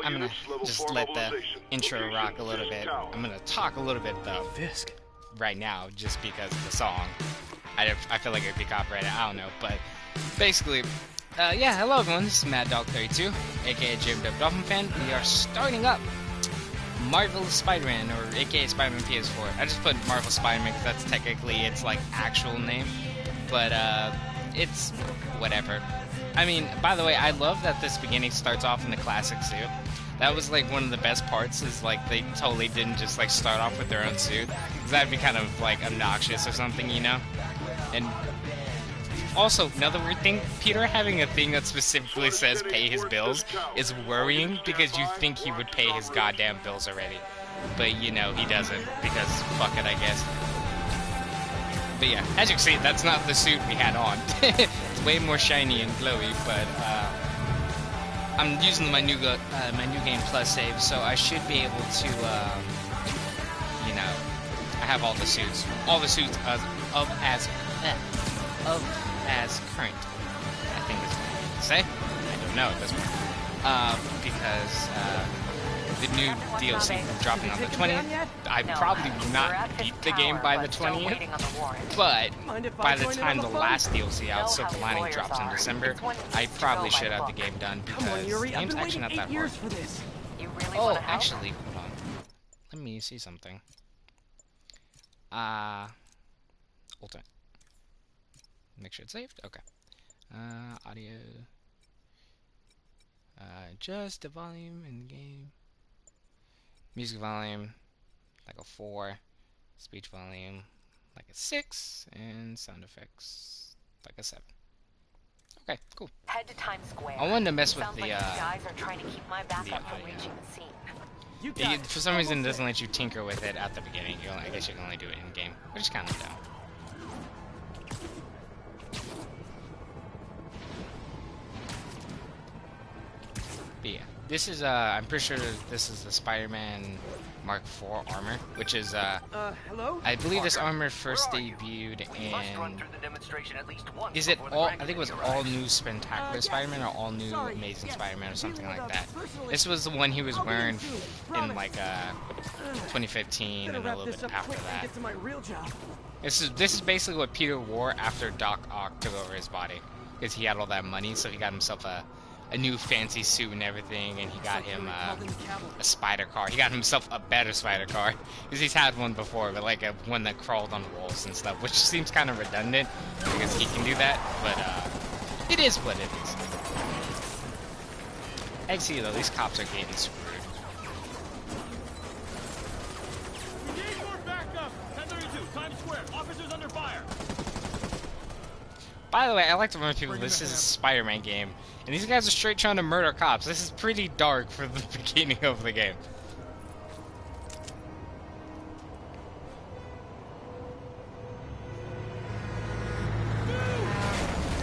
I'm gonna just let the intro rock a little bit. I'm gonna talk a little bit though, Fisk. right now, just because of the song. I feel like it'd be copyrighted, I don't know, but basically, yeah, hello everyone, this is Mad Dog 32, aka JMW Dolphin Fan. We are starting up Marvel's Spider-Man, or aka Spider-Man PS4. I just put Marvel Spider-Man because that's technically its like actual name, but it's whatever. I mean, by the way, I love that this beginning starts off in the classic suit. That was like one of the best parts, is like they totally didn't just like start off with their own suit, because that'd be kind of like obnoxious or something, you know? And also, another weird thing, Peter having a thing that specifically says pay his bills is worrying, because you think he would pay his goddamn bills already. But, you know, he doesn't, because fuck it, I guess. But yeah, as you can see, that's not the suit we had on. It's way more shiny and glowy, but I'm using my new Game Plus save, so I should be able to, you know, I have all the suits as current, I think is what I need to say. I don't know at this point. Because the new DLC dropping on the 20th. I probably will not beat the game by the 20th, but by the time the last DLC out, Silver Lining, drops in December, I probably should have the game done, because the game's actually not that hard. Oh, actually, hold on. Let me see something. Ultimate. Make sure it's saved. Okay. Audio. Just the volume in the game. Music volume, like a 4. Speech volume, like a 6. And sound effects, like a 7. Okay, cool. Head to Times Square. I wanted to mess with Sounds the, like these guys are trying to keep my backup from reaching the scene. For some reason, it doesn't let you tinker with it at the beginning. I guess you can only do it in game, which is kind of dumb. But yeah, this is I'm pretty sure this is the Spider-Man Mark IV armor, which is Hello? I believe this armor first debuted in, is it all, I think it was All New Spectacular Spider-Man or All New Amazing Spider-Man or something like that. This was the one he was wearing in like 2015 and a little bit after that. This is basically what Peter wore after Doc Ock took over his body, because he had all that money, so he got himself a new fancy suit and everything, and he got him a spider car. He got himself a better spider car, because he's had one before, but like a one that crawled on walls and stuff, which seems kind of redundant, because he can do that, but it is what it is. I see though, these cops are getting screwed. We need more backup! 1032, Times Square, officers under fire! By the way, I like to remind people this is a Spider-Man game, and these guys are straight trying to murder cops. This is pretty dark for the beginning of the game.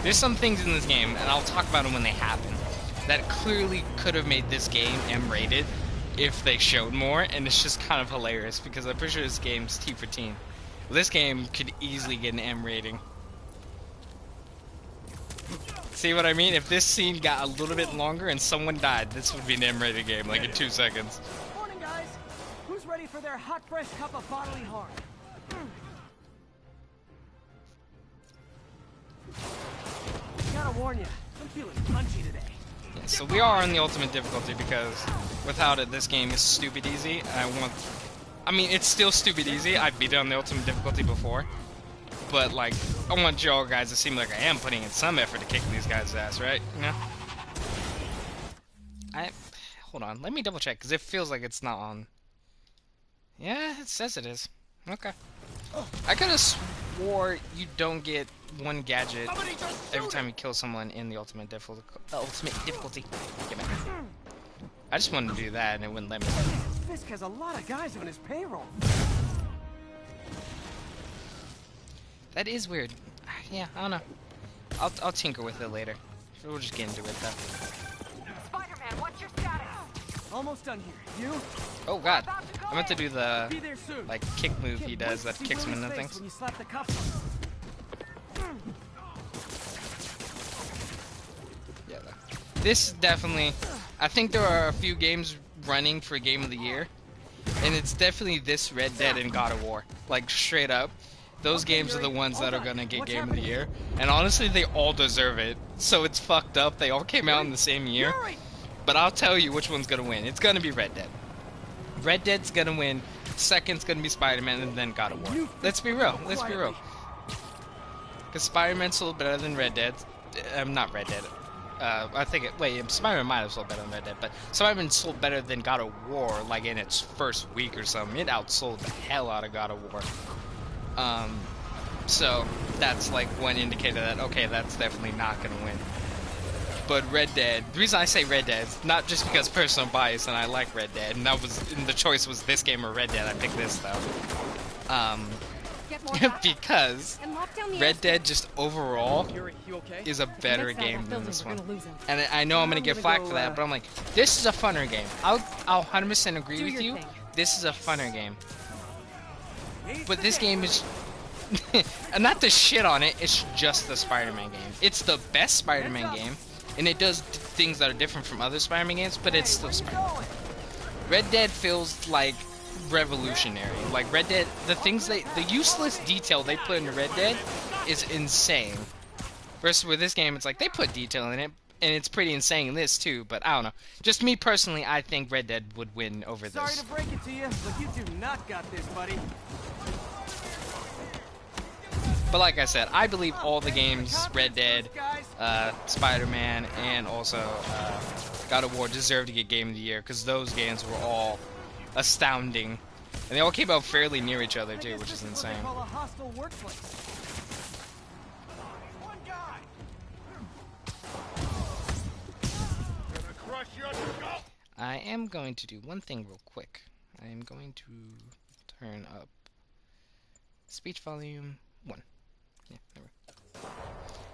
There's some things in this game, and I'll talk about them when they happen, that clearly could have made this game M-rated if they showed more, and it's just kind of hilarious, because I'm pretty sure this game's T for teen. This game could easily get an M rating. See what I mean? If this scene got a little bit longer and someone died, this would be an M-rated game, like in 2 seconds. Morning, guys. Who's ready for their hot, fresh cup of bodily harm? Gotta warn you, I'm feeling punchy today. Yeah, so we are on the ultimate difficulty, because without it, this game is stupid easy. And I mean, it's still stupid easy. I beat it on the ultimate difficulty before. But, like, I want y'all guys to seem like I am putting in some effort to kick these guys' ass, right? You know? Hold on, let me double check, because it feels like it's not on. Yeah, it says it is. Okay. I could have swore you don't get one gadget every time you kill someone in the ultimate difficulty. Get back. I just wanted to do that, and it wouldn't let me. Fisk has a lot of guys on his payroll. That is weird. Yeah, I don't know. I'll tinker with it later. We'll just get into it though. Spider-Man, what's your status? Almost done here. You? Oh god. I meant to do the Be there soon. like kick move he does that kicks him into things. When you slap the cuffs on. Yeah. This definitely, I think there are a few games running for Game of the Year, and it's definitely this Red Dead and God of War. Like, straight up. Those games are the ones that are gonna get Game of the Year. And honestly, they all deserve it. So it's fucked up. They all came out in the same year. But I'll tell you which one's gonna win. It's gonna be Red Dead. Red Dead's gonna win. Second's gonna be Spider-Man, and then God of War. Let's be real. Let's be real. Because Spider-Man's a little better than Red Dead. Not Red Dead. I think Spider-Man might have sold better than Red Dead, but Spider-Man sold better than God of War, like in its first week or something. It outsold the hell out of God of War. So that's like one indicator that, okay, that's definitely not gonna win. But Red Dead, the reason I say Red Dead is not just because personal bias and I like Red Dead, and the choice was this game or Red Dead. I picked this though. Because Red Dead just overall is a better game than this one. And I know I'm gonna get flack for that, but I'm like, this is a funner game. I'll 100% agree with you. This is a funner game. But this game is, and not to shit on it, it's just the Spider-Man game. It's the best Spider-Man game, and it does things that are different from other Spider-Man games, but it's still Spider-Man. Red Dead feels like revolutionary. Like Red Dead, the useless detail they put in Red Dead is insane. Versus with this game, it's like they put detail in it, and it's pretty insane in this too, but I don't know. Just me personally, I think Red Dead would win over this. Sorry to break it to you, but you do not got this, buddy. But like I said, I believe all the games, Red Dead, Spider-Man, and also God of War deserve to get Game of the Year, because those games were all astounding. And they all came out fairly near each other too, which is insane. I am going to do one thing real quick. I am going to turn up speech volume 1. Yeah, there we go.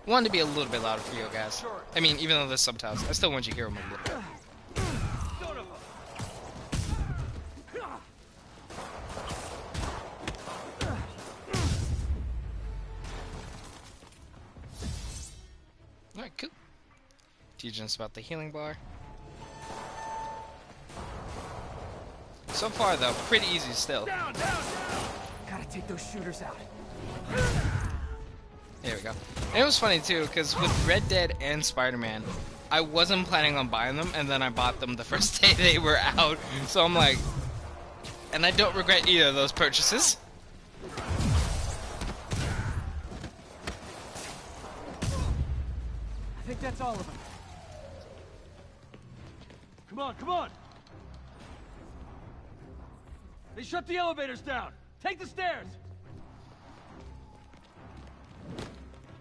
Wanted to be a little bit louder for you guys. I mean, even though there's subtitles, I still want you to hear them a little bit. Alright, cool. Teaching us about the healing bar. So far, though, pretty easy still. Down. Gotta take those shooters out. There we go. And it was funny, too, because with Red Dead and Spider-Man, I wasn't planning on buying them, and then I bought them the first day they were out. So I'm like... And I don't regret either of those purchases. I think that's all of them. Come on! They shut the elevators down! Take the stairs!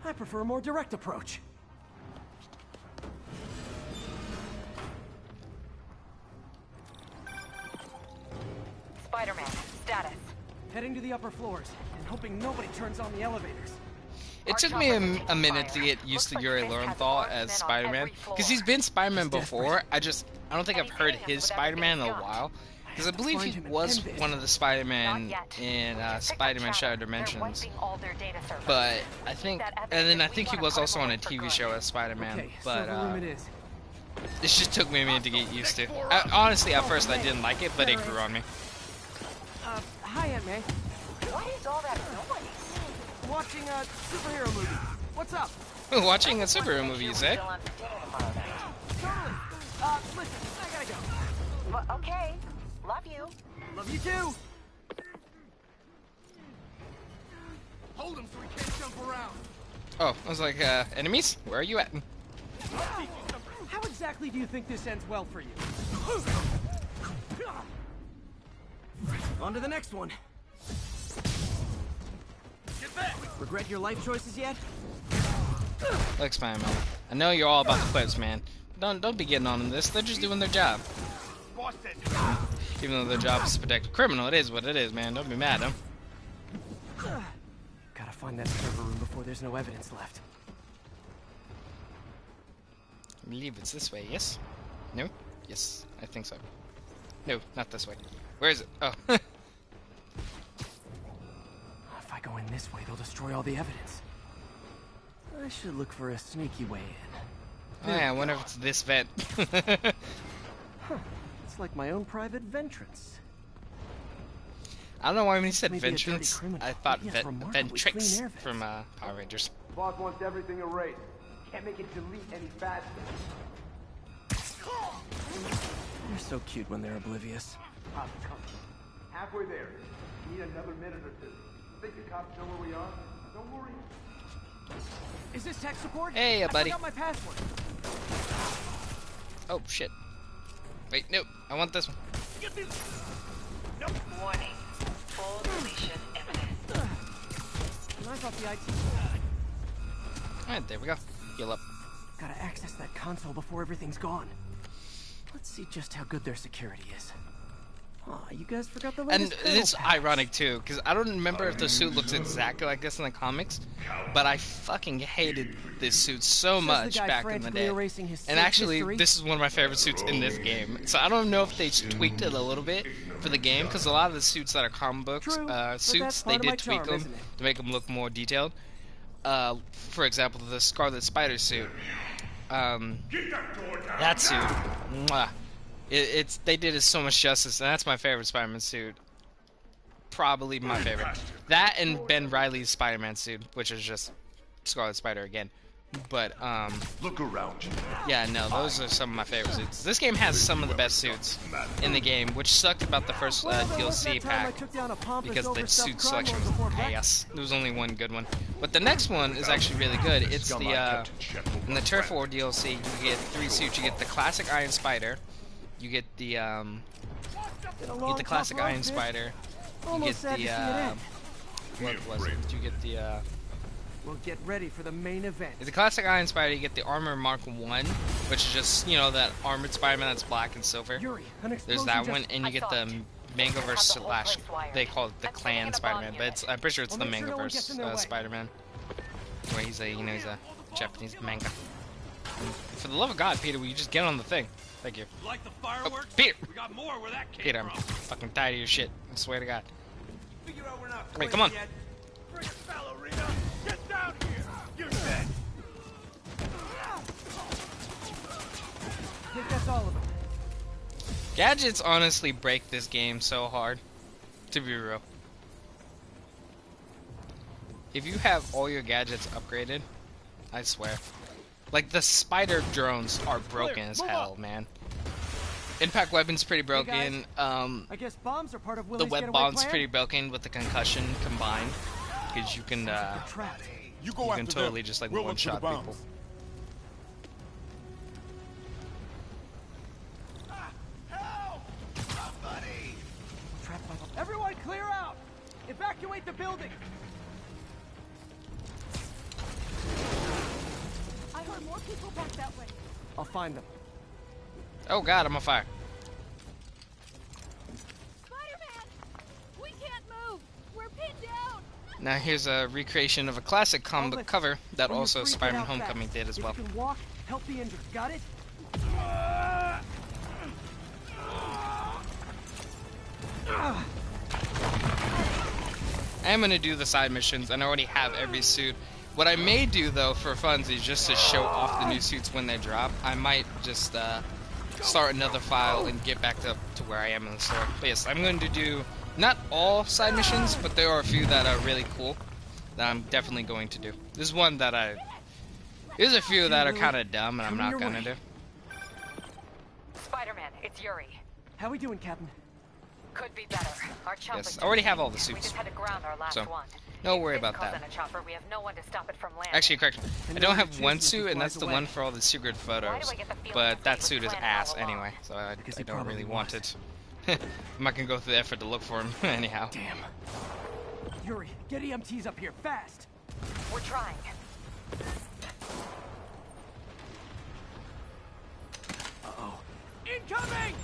I prefer a more direct approach. Spider-Man, status. Heading to the upper floors and hoping nobody turns on the elevators. It took me a minute to get used to Yuri Lowenthal as Spider-Man, because he's been Spider-Man before. I don't think I've heard his Spider-Man in a while, because I believe he was one of the Spider-Man in Spider-Man Shattered Dimensions. But I think, and then I think he was also on a TV show as Spider-Man. But this just took me a minute to get used to. Honestly, at first I didn't like it, but it grew on me. Hi, Aunt May. What is all that noise? Watching a superhero movie. What's up? Watching a superhero movie, you say? Still on the tomorrow night. Totally. Listen, I gotta go. Well, okay. Love you. Love you too. Hold him so he can't jump around! Oh, I was like, enemies? Where are you at? How exactly do you think this ends well for you? On to the next one. Get back! Regret your life choices yet? Look, Spider-Man, I know you're all about the clips, man. Don't be getting on this. They're just doing their job. Boston! Even though their job is to protect a criminal, it is what it is, man. Don't be mad at them. Gotta find that server room before there's no evidence left. I believe it's this way, yes? No? Yes, I think so. No, not this way. Where is it? Oh. If I go in this way, they'll destroy all the evidence. I should look for a sneaky way in. Oh yeah, I wonder if it's this vent. It's like my own private ventrance. I don't know why when he said Maybe a dirty vengeance, criminal, I thought but he has remarkably Ventrix clean air vents. from Power Rangers. Boss wants everything erased. Can't make it delete any faster. They're so cute when they're oblivious. Cops coming. Halfway there. Need another minute or two. Think the cops know where we are? Don't worry. Is this tech support? Hey, buddy. I forgot my password. Oh shit. Wait, no, I want this one. Warning. Full deletion imminent. And I thought the IT... Alright, there we go. Heal up. Gotta access that console before everything's gone. Let's see just how good their security is. Aw, you guys forgot the And latest it's turtle patch. ironic too, because I don't remember if the suit looks exactly like this in the comics, but I fucking hated this suit so Says the much guy back in the frantically day. erasing his And Sith actually, history. this is one of my favorite suits in this game. So I don't know if they tweaked it a little bit for the game, because a lot of the suits that are comic books True, but suits, that's they part of my did tweak charm, them isn't it? to make them look more detailed. For example, the Scarlet Spider suit. That suit. Mwah. They did it so much justice, and that's my favorite Spider-Man suit. Probably my favorite. That and Ben Reilly's Spider-Man suit, which is just Scarlet Spider again. But Look around you. yeah, no, those are some of my favorite suits. This game has some of the best suits in the game, which sucked about the first DLC pack because the suit selection was ass. There was only one good one. But the next one is actually really good. It's the in the Turf War DLC, you get 3 suits. You get the classic Iron Spider. You get the classic Iron Spider. You get the what was it? You get the We'll get ready for the main event. the classic Iron Spider. You get the Armor Mark 1, which is just, you know, that armored Spider-Man that's black and silver. Yuri, an There's explosion that just- one, and you get the Mangoverse slash, they call it the Clan Spider-Man, but it's, I'm pretty sure it's the Well, make sure no one gets in their Mangoverse way. Spider-Man, where he's a, you know, he's a Japanese manga. And for the love of God, Peter, will you just get on the thing? Thank you. Like the fireworks? Peter! We got more where that came Peter, I'm from. fucking tired of your shit. I swear to God. Figure out we're not Wait, come on. yet. Bring it, ballerina. Get down here. You're dead. I think that's all of them. Gadgets honestly break this game so hard, to be real. If you have all your gadgets upgraded, I swear. Like, the spider drones are broken as hell, man. Impact weapon's pretty broken. I guess bombs are part of The Willie's web getaway bomb's plan? pretty broken with the concussion combined, because you can Trapped. You go you after can totally just like We'll look for the one-shot bombs. people. Trapped by the... Everyone clear out! Evacuate the building! I heard more people back that way. I'll find them. Oh God, I'm on fire. Spider-Man! We can't move! We're pinned down! Now here's a recreation of a classic comic I'll book lift cover that When you're also free, get Spider-Man out Homecoming fast. did as well. If you can walk, help the injured. Got it? I am gonna do the side missions, and I already have every suit. What I may do though for funsies, just to show off the new suits when they drop, I might just start another file and get back to where I am in the store. But yes, I'm going to do not all side missions, but there are a few that are really cool that I'm definitely going to do. There's one that there's a few that are kind of dumb, and I'm not gonna do. Spider-Man, it's Yuri. How we doing, Captain? Could be better. Our chopper. Yes, I already have all the We suits. just had to ground our last So, one. no worry If this about calls that. in a chopper, we have no one to stop it from landing. Actually, correct. I And don't no have one one chases if suit, he and that's flies the away. one for all the secret photos. I get the feeling But that's that what he suit is planned ass all along? anyway, so I Because I he don't really probably want was. it. I'm not gonna go through the effort to look for him anyhow. Damn. Yuri, get EMTs up here, fast! We're trying. Uh-oh. Incoming!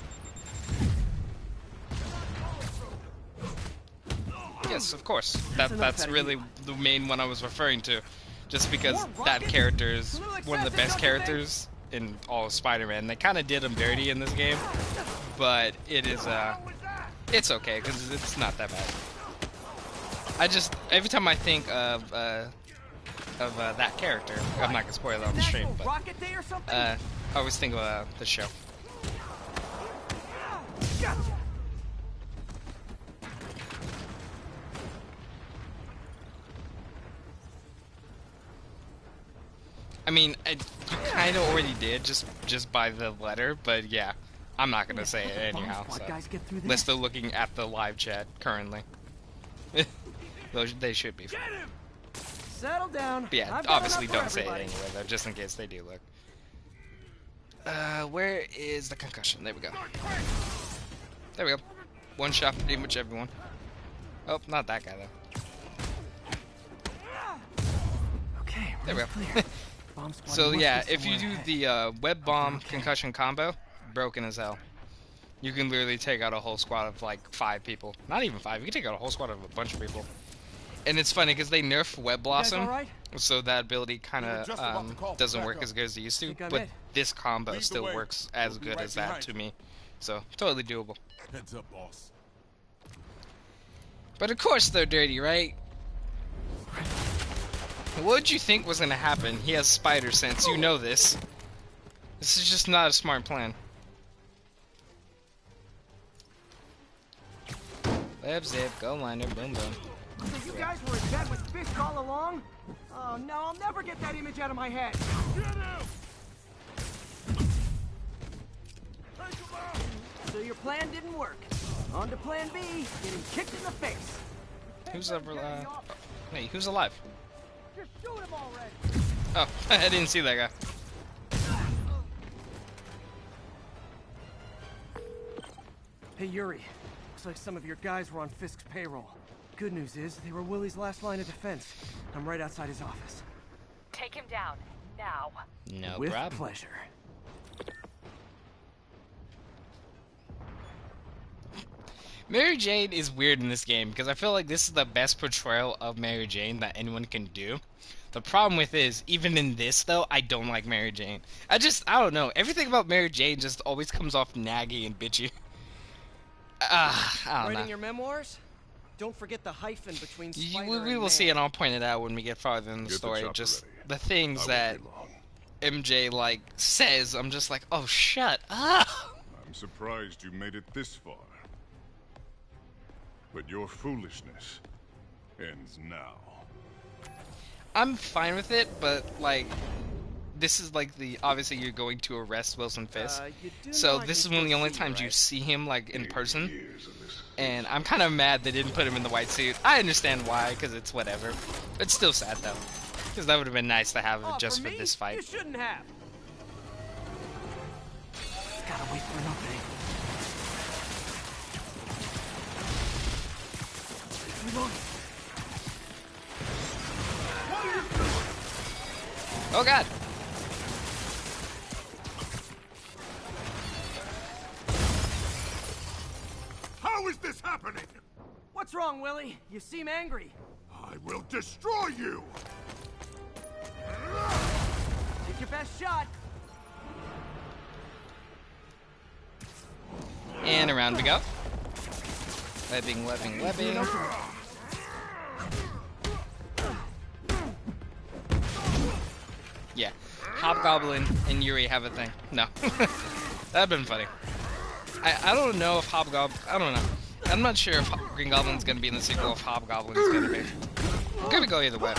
Yes, of course. enough That's out of really you. the main one I was referring to, just because More that rockets? character is You look one of the fast, best don't you think? characters in all of Spider-Man. They kind of did him dirty in this game, but it is it's okay because it's not that bad. I just every time I think of that character, I'm not gonna spoil it on the stream, National but Rocket Day or something? I always think of the show. mean, you kind of already did just by the letter, but yeah, I'm not gonna say it anyhow. Bomb So. squad guys get through Unless this. they're looking at the live chat currently. They should be fine. Settle down. But yeah, I've got obviously enough for don't say it everybody. anyway though, just in case they do look. Where is the concussion? There we go. There we go. One shot pretty much everyone. Oh, not that guy though. Okay, There we room's go. clear. Bomb squad So must yeah, be if you somewhere do ahead. the web bomb Okay. concussion combo, broken as hell. You can literally take out a whole squad of like 5 people. Not even 5. You can take out a whole squad of a bunch of people. And it's funny because they nerfed Web Blossom, all right? so that ability kind We were just about to call of for doesn't backup. work as good as it used to. Think I'm But it. this combo Lead the still way. works as We'll be good right as that behind to you. me. So totally doable. Heads up, boss. But of course they're dirty, right? What did you think was gonna happen? He has spider sense. You know this. This is just not a smart plan. Web zip, go liner, boom boom. So you guys were in bed with Fisk all along? Oh no, I'll never get that image out of my head. Get him! Take him out! So your plan didn't work. On to plan B, getting kicked in the face. Who's ever wait, who's alive? Just shoot him already. Oh, I didn't see that guy. Hey Yuri, looks like some of your guys were on Fisk's payroll. Good news is, they were Willie's last line of defense. I'm right outside his office. Take him down, now. No With problem. pleasure. Mary Jane is weird in this game because I feel like this is the best portrayal of Mary Jane that anyone can do. The problem with is, even in this though, I don't like Mary Jane. I don't know. Everything about Mary Jane just always comes off naggy and bitchy. I don't Writing know. your memoirs? Don't forget the hyphen between spider We and will see, man. and I'll point it out when we get farther in the Get the story. chopper Just ready. the things I that won't be long. MJ like says, I'm just like, oh, shut up. I'm surprised you made it this far. But your foolishness ends now. I'm fine with it, but like, this is like obviously you're going to arrest Wilson Fisk. You do So know I this is can one of the still only see you, times you right? see him like in person, Years of this. and I'm kind of mad they didn't put him in the white suit. I understand why, because it's whatever. It's still sad though, because that would have been nice to have it Oh, just for for me? this You fight. shouldn't have. Gotta wait for an opening. Reload. Oh God! How is this happening? What's wrong, Willie? You seem angry. I will destroy you! Take your best shot. And around we go. Webbing, webbing, webbing. Yeah, Hobgoblin and Yuri have a thing. No, that'd been funny. I don't know if Hobgoblin. I don't know. I'm not sure if Green Goblin's gonna be in the sequel. If Hobgoblin is gonna be. It could go either way.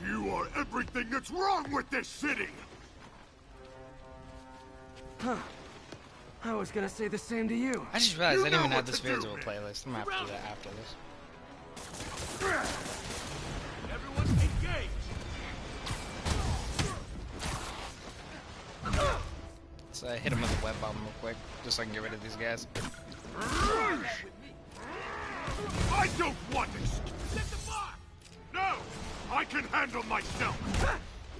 You are everything that's wrong with this city! I was gonna say the same to you. I just realized You I didn't even know have what this to do, visual man. playlist. I'm gonna have to do that after this. Everyone engage! Let's hit him with a web bomb real quick, just so I can get rid of these guys. I don't want this! Get the box! No! I can handle myself!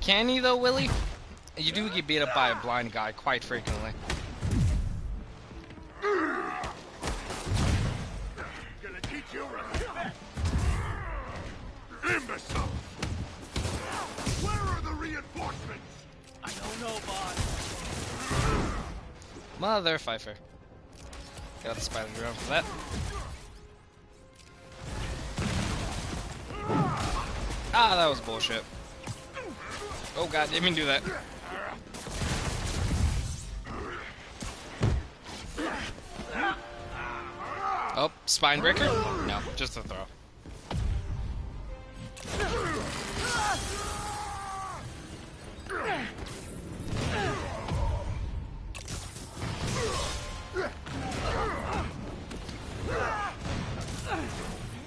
Can he though, Willie? You do get beat up by a blind guy quite frequently. Gonna teach you respect! Imbecile! Where are the reinforcements? I don't know, boss. Mother Pfeiffer. Got the spider drone for that. Ah, that was bullshit. Oh God, didn't mean to do that. Oh, spine breaker? No, just a throw.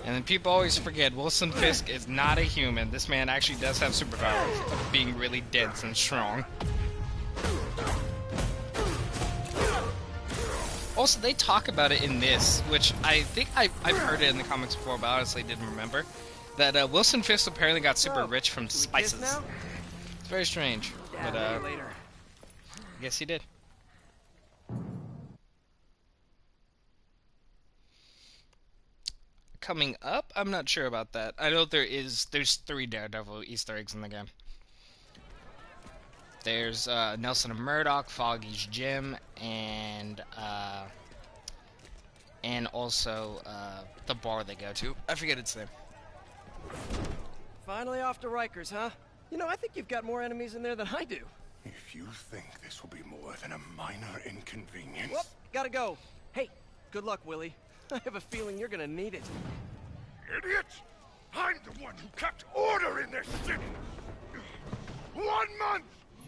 And then people always forget, Wilson Fisk is not a human. This man actually does have superpowers of being really dense and strong. Also, they talk about it in this, which I think I've heard it in the comics before, but honestly didn't remember. That Wilson Fisk apparently got super rich from spices. It's very strange, but later. I guess he did. Coming up, I'm not sure about that. I know there's 3 Daredevil Easter eggs in the game. There's Nelson and Murdoch, Foggy's Gym, and also the bar they go to. I forget its name. Finally off to Rikers, huh? You know, I think you've got more enemies in there than I do. If you think this will be more than a minor inconvenience... Whoop, gotta go. Hey, good luck, Willie. I have a feeling you're gonna need it. Idiot! I'm the one who kept order in this city! 1 month!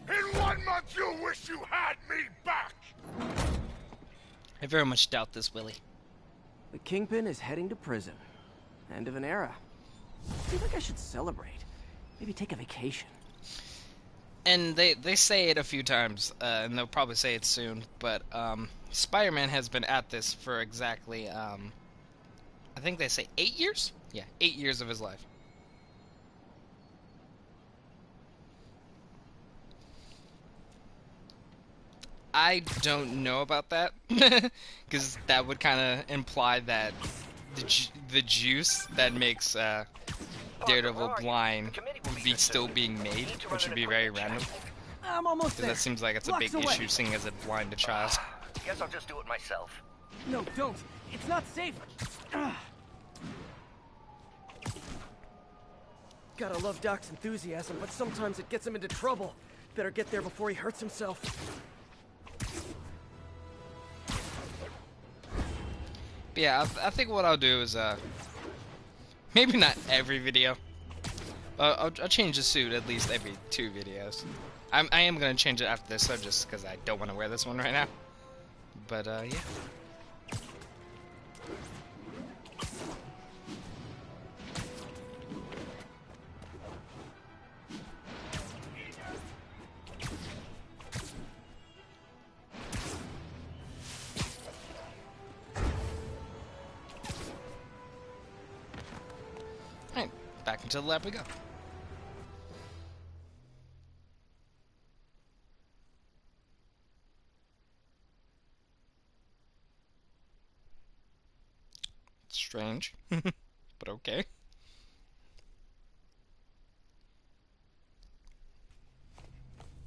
In 1 month you'll wish you had me back! I very much doubt this, Willie. The Kingpin is heading to prison. End of an era. I feel like I should celebrate. Maybe take a vacation. And they say it a few times, and they'll probably say it soon, but Spider-Man has been at this for exactly, I think they say 8 years? Yeah, 8 years of his life. I don't know about that, because that would kind of imply that the juice that makes Daredevil blind would be still being made, which would be very random. I'm almost there. Because that seems like it's a big issue, seeing as it blind a child. Guess I'll just do it myself. No, don't. It's not safe. Gotta love Doc's enthusiasm, but sometimes it gets him into trouble. Better get there before he hurts himself. But yeah, I think what I'll do is, maybe not every video. I'll change the suit at least every 2 videos. I am gonna change it after this, though, just because I don't want to wear this one right now. But, yeah. Alright, back into the lab we go. Strange, but okay.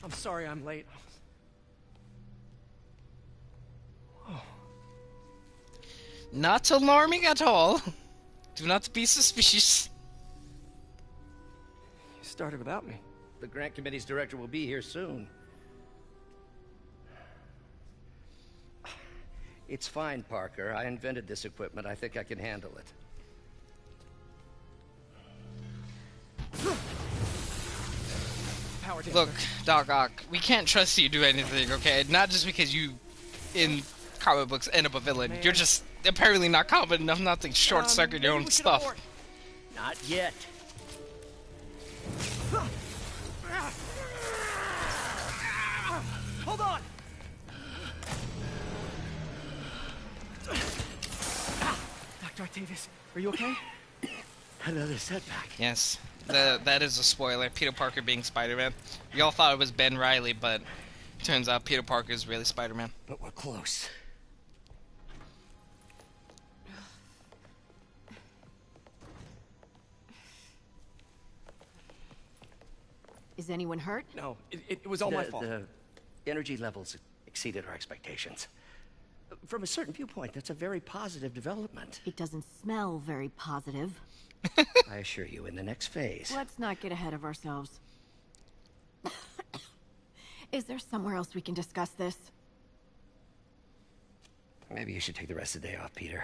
I'm sorry I'm late. Oh. Not alarming at all. Do not be suspicious. You started without me. The grant committee's director will be here soon. It's fine, Parker. I invented this equipment. I think I can handle it. Look, Doc Ock, we can't trust you to do anything, okay? Not just because you, in comic books, end up a villain. Man. You're just apparently not confident enough not to short-circuit your own stuff. Not yet. Hold on! Dr. Octavius, are you okay? Another setback. Yes, that is a spoiler. Peter Parker being Spider-Man. We all thought it was Ben Reilly, but turns out Peter Parker is really Spider-Man. But we're close. Is anyone hurt? No, it was all my fault. The energy levels exceeded our expectations. From a certain viewpoint, that's a very positive development. It doesn't smell very positive. I assure you, in the next phase... Let's not get ahead of ourselves. Is there somewhere else we can discuss this? Maybe you should take the rest of the day off, Peter.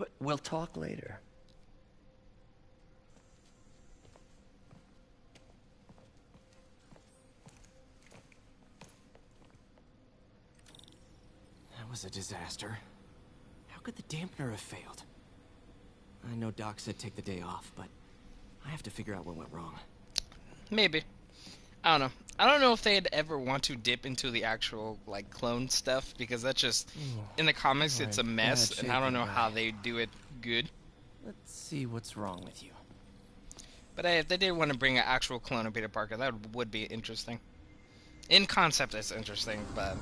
But we'll talk later. That was a disaster. How could the dampener have failed? I know Doc said take the day off, but I have to figure out what went wrong. Maybe. I don't know. I don't know if they'd ever want to dip into the actual, like, clone stuff, because that's just, in the comics, it's a mess, and I don't know how they do it good. Let's see what's wrong with you. But hey, if they did want to bring an actual clone of Peter Parker, that would be interesting. In concept, it's interesting, but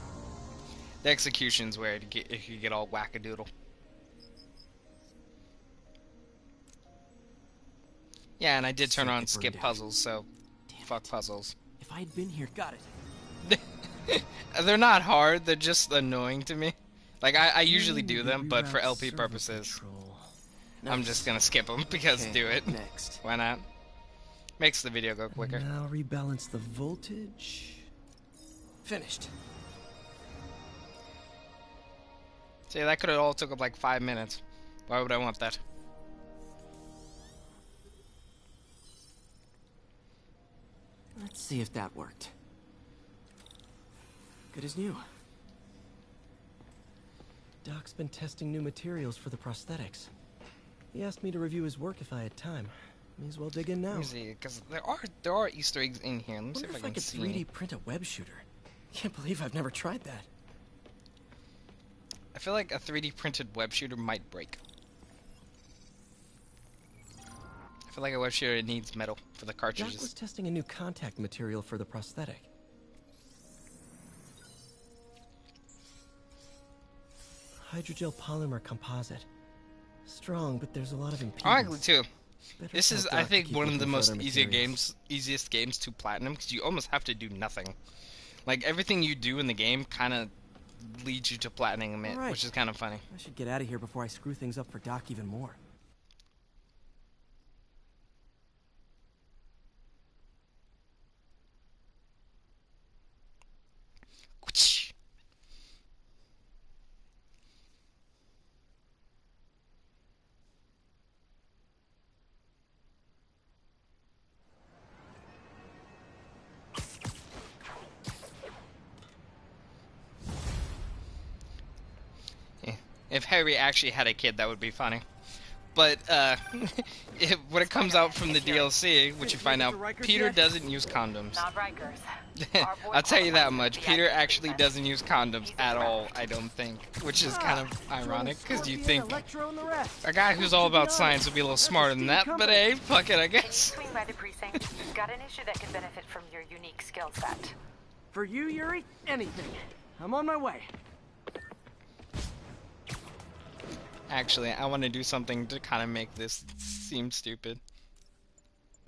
the execution's where it could get all wackadoodle. Yeah, and I did turn on skip puzzles, so fuck puzzles. If I had been here, got it. They're not hard, they're just annoying to me. Like, I usually do them, but for LP purposes, I'm just gonna skip them, because do it. Next. Why not? Makes the video go quicker. And now rebalance the voltage. Finished. See, that could have all took up like 5 minutes. Why would I want that? Let's see if that worked. Good as new. Doc's been testing new materials for the prosthetics. He asked me to review his work if I had time. May as well dig in now. Let me see, because there are Easter eggs in here. Let me see Wonder if I can could see. 3D print a web shooter. Can't believe I've never tried that. I feel like a 3D printed web shooter might break. I feel like a web shooter needs metal for the Doc cartridges. was testing a new contact material for the prosthetic. Hydrogel polymer composite. Strong, but there's a lot of impedance. Ironically, too. Better This tell is, Doc I to think, keep one of looking the for most other easiest games to platinum, because you almost have to do nothing. Like, everything you do in the game kind of leads you to platinum it, Alright. which is kind of funny. I should get out of here before I screw things up for Doc even more. If Harry actually had a kid, that would be funny. But when it comes out from the DLC, which you find out, Peter doesn't use condoms. Not Rikers. I'll tell you that much. Peter actually doesn't use condoms at all, I don't think. Which is kind of ironic, because you think a guy who's all about science would be a little smarter than that, but hey, fuck it, I guess. Swing by the precinct. Got an issue that could benefit from your unique skill set. For you, Yuri, anything. I'm on my way. Actually, I want to do something to kind of make this seem stupid.